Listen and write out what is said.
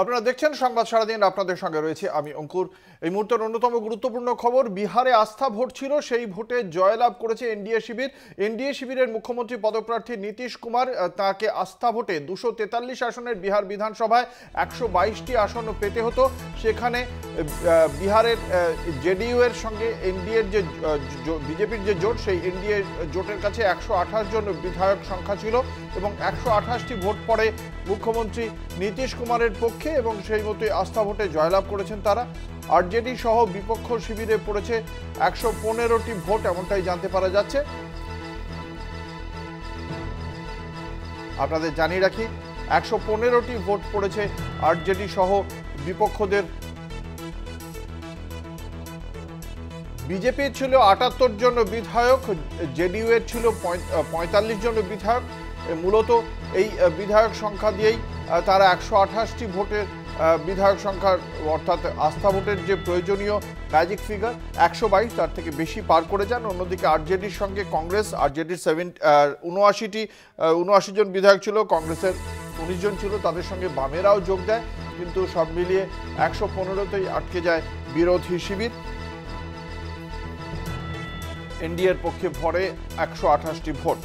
আপনারা দেখছেন সংবাদ সারাদিন, আপনাদের সঙ্গে রয়েছে আমি অঙ্কুর। এই মুহূর্তের অন্যতম গুরুত্বপূর্ণ খবর, বিহারে আস্থা ভোট ছিল, সেই ভোটে জয়লাভ করেছে এনডিএ শিবির। এনডিএ শিবিরের মুখ্যমন্ত্রী পদপ্রার্থী নীতিশ কুমার তাকে আস্থা ভোটে 243 আসনের বিহার বিধানসভায় 122টি আসন পেতে হতো। সেখানে বিহারের জেডিইউ এর সঙ্গে এনডিএর যে বিজেপির যে জোট, সেই এনডিএ জোটের কাছে 128 জন বিধায়ক সংখ্যা ছিল এবং 128টি ভোট পড়ে মুখ্যমন্ত্রী নীতিশ কুমারের পক্ষে এবং সেই মতোই আস্থা ভোটে জয়লাভ করেছেন তারা। আরজেডি সহ বিপক্ষ শিবিরে পড়েছে 115টি ভোট, এমনটাই জানতে পারা যাচ্ছে। আপনাদের জানিয়ে রাখি, 115টি ভোট পড়েছে আরজেডি সহ বিপক্ষদের। বিজেপির ছিল 78 জন বিধায়ক, জেডিইউ এর ছিল 45 জন বিধায়ক। মূলত এই বিধায়ক সংখ্যা দিয়েই তারা 128টি ভোটের বিধায়ক সংখ্যার অর্থাৎ আস্থা ভোটের যে প্রয়োজনীয় ম্যাজিক ফিগার 122, তার থেকে বেশি পার করে যান। অন্যদিকে আরজেডির সঙ্গে কংগ্রেস, আরজেডির 79 জন বিধায়ক ছিল, কংগ্রেসের 19 জন ছিল, তাদের সঙ্গে বামেরাও যোগ দেয়, কিন্তু সব মিলিয়ে 115তেই আটকে যায় বিরোধী শিবির। এনডিএর পক্ষে ভরে 128টি ভোট।